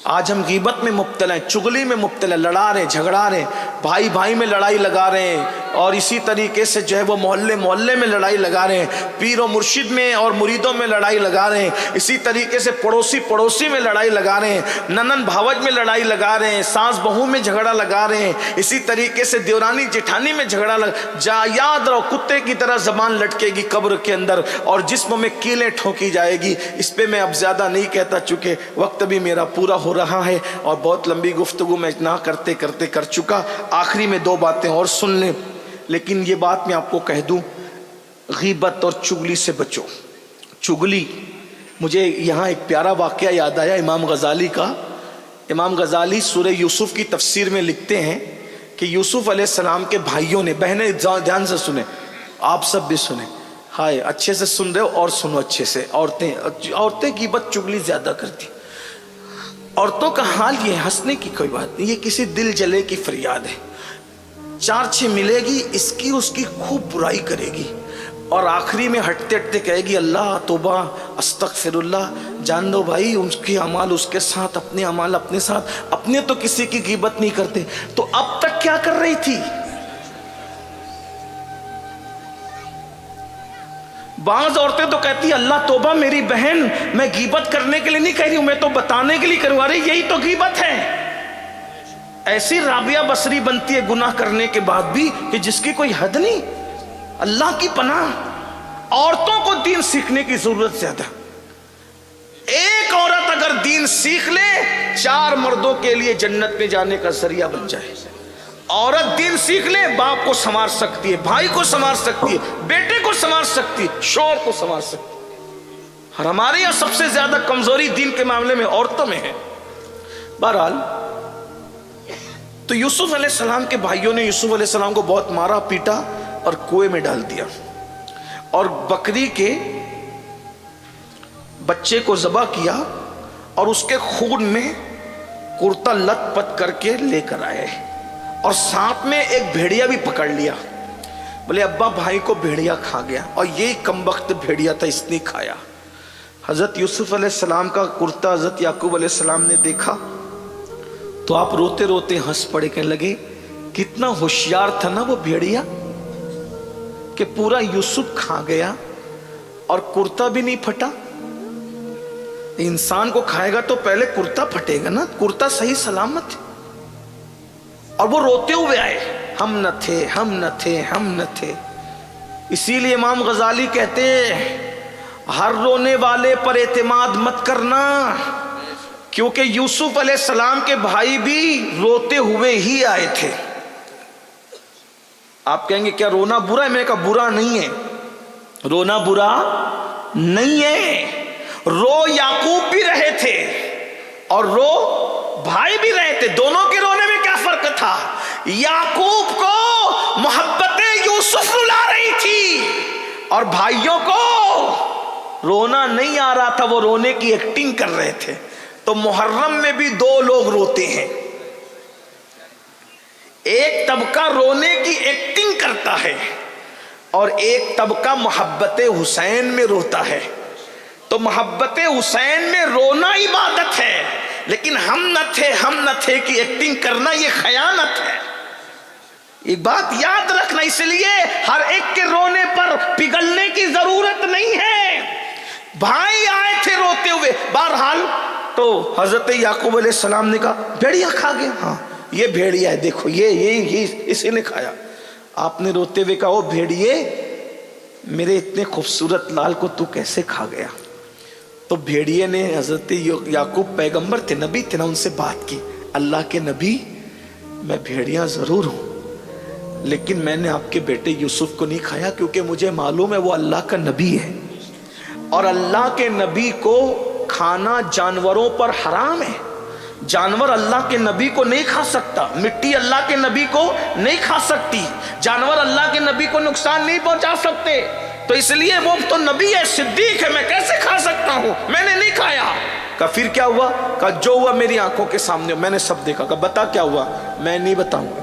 آج ہم غیبت میں مبتلا ہیں، چغلی میں مبتلا، لڑا رہے ہیں، جھگڑا رہے ہیں، بھائی بھائی میں لڑائی لگا رہے ہیں، اور اسی طریقے سے جو ہے وہ محلے محلے میں لڑائی لگا رہے ہیں، پیر و مرشد میں اور مریدوں میں لڑائی لگا رہے ہیں، اسی طریقے سے پڑوسی پڑوسی میں لڑائی لگا رہے ہیں، ننن بھاوج میں لڑائی لگا رہے ہیں، ساس بہو میں جھگڑا لگا رہے ہیں، اسی طریقے سے دیورانی جٹھانی میں جھگڑا یاد رہو کتے کی طرح زبان لٹکے گی قبر کے اندر اور جسم میں کیلیں ٹھوکی جائے گی۔ اس پہ میں اب زیادہ نہیں کہتا چونکہ وقت بھی میرا پورا ہو رہا ہے اور بہت لمبی گفتگو میں نہ کرتے کرتے کر چکا۔ آخری میں 2 باتیں اور سن لیں، لیکن یہ بات میں آپ کو کہہ دوں، غیبت اور چغلی سے بچو۔ چغلی، مجھے یہاں ایک پیارا واقعہ یاد آیا امام غزالی کا۔ امام غزالی سورہ یوسف کی تفسیر میں لکھتے ہیں کہ یوسف علیہ السلام کے بھائیوں نے، بہنیں دھیان سے سنیں، آپ سب بھی سنیں، ہائے اچھے سے سن رہے ہو اور سنو اچھے سے۔ عورتیں غیبت چغلی زیادہ کرتی۔ عورتوں کا حال یہ ہے، ہنسنے کی کوئی بات نہیں، یہ کسی دل جلے کی فریاد ہے۔ 4-6 ملے گی، اس کی خوب برائی کرے گی اور آخری میں ہٹتے ہٹتے کہے گی اللہ توبہ استغفر اللہ۔ جان دو بھائی، اس کے اعمال اس کے ساتھ، اپنے اعمال اپنے ساتھ، اپنے تو کسی کی غیبت نہیں کرتے۔ تو اب تک کیا کر رہی تھی؟ بعض عورتیں تو کہتی اللہ توبہ میری بہن، میں غیبت کرنے کے لیے نہیں کہہ رہی ہوں، میں تو بتانے کے لیے کروں۔ ارے یہی تو غیبت ہے۔ ایسی رابعہ بصری بنتی ہے گناہ کرنے کے بعد بھی کہ جس کی کوئی حد نہیں۔ اللہ کی پناہ، عورتوں کو دین سیکھنے کی ضرورت زیادہ۔ ایک عورت اگر دین سیکھ لے 4 مردوں کے لیے جنت میں جانے کا ذریعہ بن جائے۔ عورت دین سیکھ لے، باپ کو سنوار سکتی ہے، بھائی کو سنوار سکتی ہے، بیٹے کو سنوار سکتی ہے، شوہر کو سنوار سکتی ہے۔ اور ہمارے یہاں سب سے زیادہ کمزوری دین کے معاملے میں عورتوں میں ہے۔ بہرحال تو یوسف علیہ السلام کے بھائیوں نے یوسف علیہ السلام کو بہت مارا پیٹا اور کنویں میں ڈال دیا، اور بکری کے بچے کو ذبح کیا اور اس کے خون میں کرتا لت پت کر کے لے کر آئے، اور ساتھ میں ایک بھیڑیا بھی پکڑ لیا۔ بولے ابا بھائی کو بھیڑیا کھا گیا، اور یہی کمبخت بھیڑیا تھا، اس نے کھایا۔ حضرت یوسف علیہ السلام کا کرتا حضرت یعقوب علیہ السلام نے دیکھا تو آپ روتے روتے ہنس پڑے، کہنے لگے کتنا ہوشیار تھا نا وہ بھیڑیا کہ پورا یوسف کھا گیا اور کرتا بھی نہیں پھٹا۔ انسان کو کھائے گا تو پہلے کرتا پھٹے گا نا، کرتا صحیح سلامت۔ اور وہ روتے ہوئے آئے، ہم نہ تھے، ہم نہ تھے، ہم نہ تھے۔ اسی لیے امام غزالی کہتے ہر رونے والے پر اعتماد مت کرنا، کیونکہ یوسف علیہ السلام کے بھائی بھی روتے ہوئے ہی آئے تھے۔ آپ کہیں گے کیا رونا برا ہے؟ میں نے کہا برا نہیں ہے، رونا برا نہیں ہے۔ رو یعقوب بھی رہے تھے اور رو بھائی بھی رہے تھے، دونوں کے رونے میں کیا فرق تھا؟ یعقوب کو محبت یوسف رلا رہی تھی اور بھائیوں کو رونا نہیں آ رہا تھا، وہ رونے کی ایکٹنگ کر رہے تھے۔ تو محرم میں بھی 2 لوگ روتے ہیں، ایک طبقہ رونے کی ایکٹنگ کرتا ہے اور ایک طبقہ محبت حسین میں روتا ہے۔ تو محبت حسین میں رونا عبادت ہے، لیکن ہم نہ تھے کی ایکٹنگ کرنا یہ خیانت ہے۔ ایک بات یاد رکھنا، اس لیے ہر ایک کے رونے پر پگھلنے کی ضرورت نہیں ہے۔ بھائی آئے تھے روتے ہوئے۔ بہرحال تو حضرت یعقوب علیہ السلام نے کہا بھیڑیا کھا گیا، ہاں یہ بھیڑیا ہے، دیکھو یہ اسے نے کھایا۔ آپ نے روتے ہوئے کہا او بھیڑیے، میرے اتنے خوبصورت لال کو تو کیسے کھا گیا؟ تو بھیڑیے نے، حضرت یعقوب پیغمبر تھے، نبی تھے نا، ان سے بات کی، اللہ کے نبی میں بھیڑیا ضرور ہوں، لیکن میں نے آپ کے بیٹے یوسف کو نہیں کھایا، کیونکہ مجھے معلوم ہے وہ اللہ کا نبی ہے، اور اللہ کے نبی کو کھانا جانوروں پر حرام ہے۔ جانور اللہ کے نبی کو نہیں کھا سکتا، مٹی اللہ کے نبی کو نہیں کھا سکتی، جانور اللہ کے نبی کو نقصان نہیں پہنچا سکتے، تو اس لیے وہ تو نبی ہے، صدیق ہے، میں کیسے کھا سکتا ہوں؟ میں نے نہیں کھایا۔ کہا پھر کیا ہوا؟ کہا جو ہوا میری آنکھوں کے سامنے، میں نے سب دیکھا۔ کہا بتا کیا ہوا؟ میں نہیں بتاؤں گا۔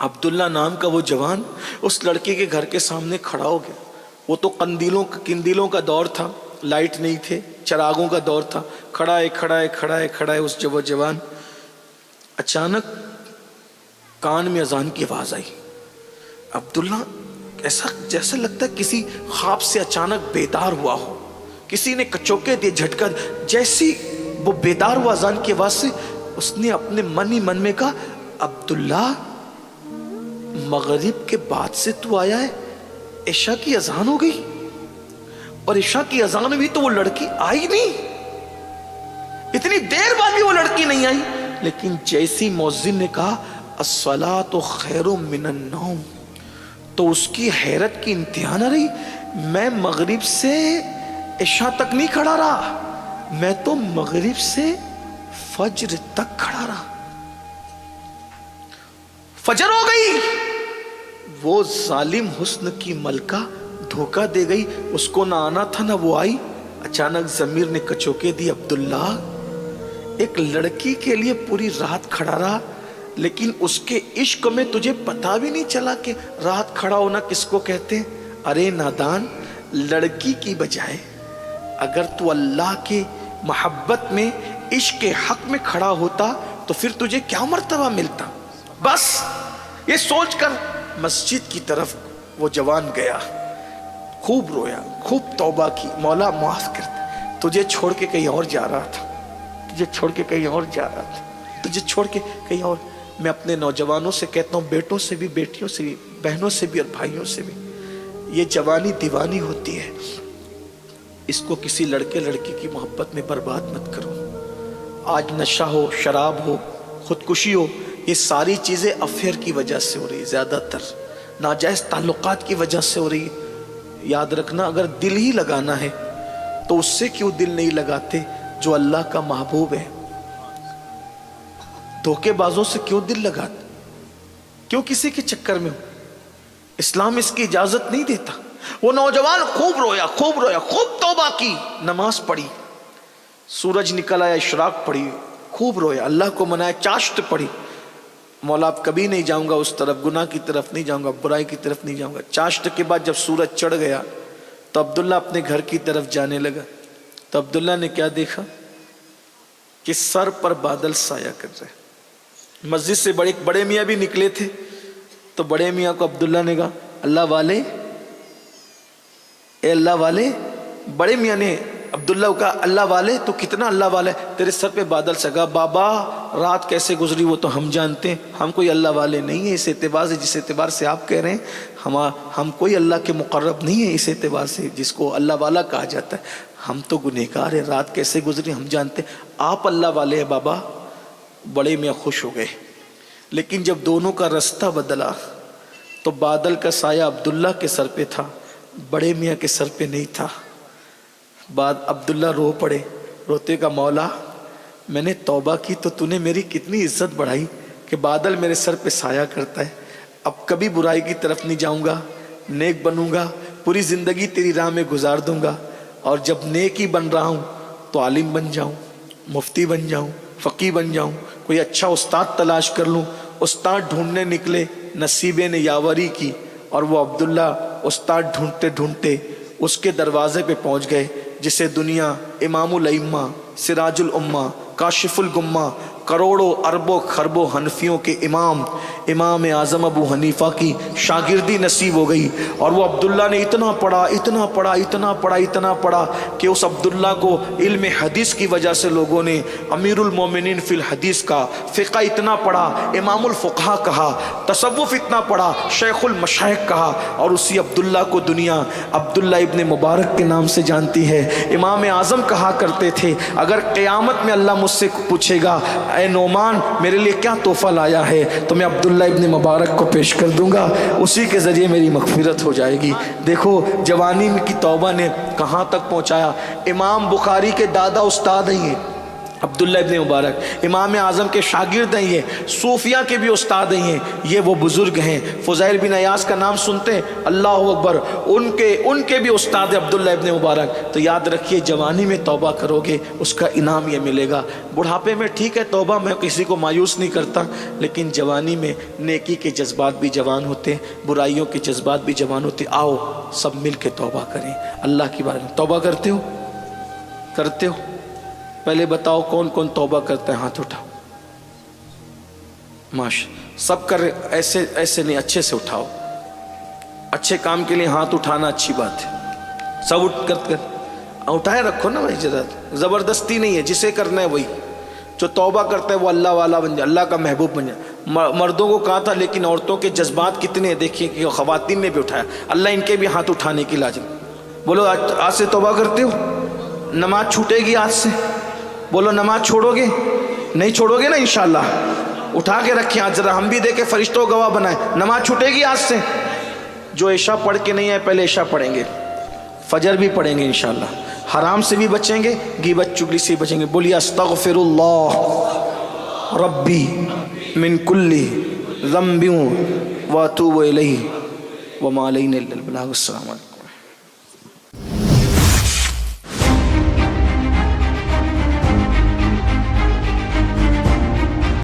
عبداللہ نام کا وہ جوان اس لڑکی کے گھر کے سامنے کھڑا ہو گیا. وہ تو قندیلوں کا دور تھا، لائٹ نہیں تھے، چراغوں کا دور تھا. کھڑا ہے اس جوان. اچانک کان میں اذان کی آواز آئی. عبداللہ ایسا جیسا لگتا ہے کسی خواب سے اچانک بیدار ہوا ہو، کسی نے کچوکے دے، جھٹکا. جیسی وہ بیدار ہوا اذان کی آواز سے، اس نے اپنے من ہی من میں کہا عبداللہ مغرب کے بعد سے تو آیا ہے، عشاء کی اذان ہو گئی، اور عشاء کی اذان ہوئی تو وہ لڑکی آئی نہیں. اتنی دیر بعد بھی وہ لڑکی نہیں آئی. لیکن جیسی مؤذن نے کہا الصلاۃ خیر من النوم، تو اس کی حیرت کی انتہا نہ رہی. میں مغرب سے عشاء تک نہیں کھڑا رہا، میں تو مغرب سے فجر تک کھڑا رہا. فجر ہو گئی. وہ ظالم حسن کی ملکہ دھوکہ دے گئی. اس کو نہ آنا تھا نہ وہ آئی. اچانک ضمیر نے کچوکے دی عبداللہ ایک لڑکی کے لیے پوری رات کھڑا رہا، لیکن اس کے عشق میں تجھے پتا بھی نہیں چلا کہ رات کھڑا ہونا کس کو کہتے ہیں. ارے نادان، لڑکی کی بجائے اگر تو اللہ کے محبت میں عشق کے حق میں کھڑا ہوتا تو پھر تجھے کیا مرتبہ ملتا. بس یہ سوچ کر مسجد کی طرف وہ جوان گیا. خوب رویا، خوب توبہ کی، مولا معاف کر دے، تجھے چھوڑ کے کہیں اور جا رہا تھا، تجھے چھوڑ کے کہیں اور جا رہا تھا، تجھے چھوڑ کے کہیں اور. میں اپنے نوجوانوں سے کہتا ہوں، بیٹوں سے بھی، بیٹیوں سے بھی، بہنوں سے بھی اور بھائیوں سے بھی، یہ جوانی دیوانی ہوتی ہے. اس کو کسی لڑکے لڑکی کی محبت میں برباد مت کرو. آج نشہ ہو، شراب ہو، خودکشی ہو، یہ ساری چیزیں افیئر کی وجہ سے ہو رہی ہے، زیادہ تر ناجائز تعلقات کی وجہ سے ہو رہی ہے. یاد رکھنا، اگر دل ہی لگانا ہے تو اس سے کیوں دل نہیں لگاتے جو اللہ کا محبوب ہے. دھوکے بازوں سے کیوں دل لگاتے، کیوں کسی کے چکر میں ہو. اسلام اس کی اجازت نہیں دیتا. وہ نوجوان خوب رویا، خوب رویا، خوب توبہ کی، نماز پڑھی، سورج نکل آیا، اشراق پڑھی، خوب رویا، اللہ کو منایا، چاشت پڑھی. مولا اب کبھی نہیں جاؤں گا اس طرف، گناہ کی طرف نہیں جاؤں گا، برائی کی طرف نہیں جاؤں گا. چاشت کے بعد جب سورج چڑھ گیا تو عبداللہ اپنے گھر کی طرف جانے لگا. تو عبداللہ نے کیا دیکھا کہ سر پر بادل سایہ کر رہے. مسجد سے بڑے میاں بھی نکلے تھے. تو بڑے میاں کو عبداللہ نے کہا اللہ والے، اے اللہ والے. بڑے میاں نے عبداللہ کو کہا اللہ والے، تو کتنا اللہ والے، تیرے سر پہ بادل سگا. بابا رات کیسے گزری وہ تو ہم جانتے ہیں، ہم کوئی اللہ والے نہیں ہیں. اس اعتبار سے جس اعتبار سے آپ کہہ رہے ہیں، ہم کوئی اللہ کے مقرب نہیں ہیں. اس اعتبار سے جس کو اللہ والا کہا جاتا ہے، ہم تو گنہگار ہیں. رات کیسے گزری ہم جانتے ہیں، آپ اللہ والے ہیں بابا. بڑے میاں خوش ہو گئے. لیکن جب دونوں کا رستہ بدلا تو بادل کا سایہ عبداللہ کے سر پہ تھا، بڑے میاں کے سر پہ نہیں تھا. بعد عبداللہ رو پڑے. روتے کا مولا میں نے توبہ کی تو تو نے میری کتنی عزت بڑھائی کہ بادل میرے سر پہ سایہ کرتا ہے. اب کبھی برائی کی طرف نہیں جاؤں گا، نیک بنوں گا، پوری زندگی تیری راہ میں گزار دوں گا. اور جب نیک ہی بن رہا ہوں تو عالم بن جاؤں، مفتی بن جاؤں، فقی بن جاؤں، کوئی اچھا استاد تلاش کر لوں. استاد ڈھونڈنے نکلے، نصیبے نے یاوری کی اور وہ عبداللہ استاد ڈھونڈتے ڈھونڈتے اس کے دروازے پہ پہنچ گئے جسے دنیا امام الائمہ، سراج الامہ، کاشف الغمہ، کروڑوں اربوں خربوں حنفیوں کے امام اعظم ابو حنیفہ کی شاگردی نصیب ہو گئی. اور وہ عبداللہ نے اتنا پڑھا کہ اس عبداللہ کو علم حدیث کی وجہ سے لوگوں نے امیر المومنین فی الحدیث کا، فقہ اتنا پڑھا، امام الفقہا کہا، تصوف اتنا پڑھا، شیخ المشائخ کہا. اور اسی عبداللہ کو دنیا عبداللہ ابن مبارک کے نام سے جانتی ہے. امام اعظم کہا کرتے تھے اگر قیامت میں اللہ مجھ سے پوچھے گا اے نعمان میرے لیے کیا تحفہ لایا ہے تو میں عبداللہ ابن مبارک کو پیش کر دوں گا، اسی کے ذریعے میری مغفرت ہو جائے گی. دیکھو جوانی کی توبہ نے کہاں تک پہنچایا. امام بخاری کے دادا استاد ہی ہیں، عبداللہ ابن مبارک امام اعظم کے شاگرد ہیں، یہ صوفیہ کے بھی استاد ہیں، یہ وہ بزرگ ہیں۔ فضیل بن عیاض کا نام سنتے ہیں؟ اللہ اکبر، ان کے بھی استاد عبداللہ ابن مبارک۔ تو یاد رکھیے جوانی میں توبہ کرو گے اس کا انعام یہ ملے گا۔ بڑھاپے میں ٹھیک ہے توبہ، میں کسی کو مایوس نہیں کرتا، لیکن جوانی میں نیکی کے جذبات بھی جوان ہوتے ہیں، برائیوں کے جذبات بھی جوان ہوتے ہیں۔ آؤ سب مل کے توبہ کریں اللہ کی بارے میں۔ توبہ کرتے ہو؟ پہلے بتاؤ کون کون توبہ کرتا ہے؟ ہاتھ اٹھاؤ۔ ماشاء سب کر، ایسے نہیں، اچھے سے اٹھاؤ۔ اچھے کام کے لیے ہاتھ اٹھانا اچھی بات ہے۔ سب اٹھائے رکھو نا بھائی، ذرا زبردستی نہیں ہے، جسے کرنا ہے وہی۔ جو توبہ کرتا ہے وہ اللہ والا بن جائے، اللہ کا محبوب بن جائے۔ مردوں کو کہا تھا لیکن عورتوں کے جذبات کتنے ہیں دیکھیے کہ خواتین نے بھی اٹھایا، اللہ ان کے بھی ہاتھ اٹھانے کی لازم۔ بولو آج سے توبہ کرتے ہو؟ نماز چھوٹے گی آج سے؟ بولو نماز چھوڑو گے؟ نہیں چھوڑو گے نا انشاءاللہ؟ اٹھا کے رکھیں آج، ذرا ہم بھی دیکھیں، فرشتوں گواہ بنائیں۔ نماز چھوٹے گی آج سے؟ جو عشاء پڑھ کے نہیں ہے پہلے عشاء پڑھیں گے، فجر بھی پڑھیں گے انشاءاللہ، حرام سے بھی بچیں گے، غیبت چگلی سے بھی بچیں گے۔ بولیے استغفر اللہ ربی من کل ذنب واتوب الیہ وما علینا الا البلاغ۔ السلام علیکم۔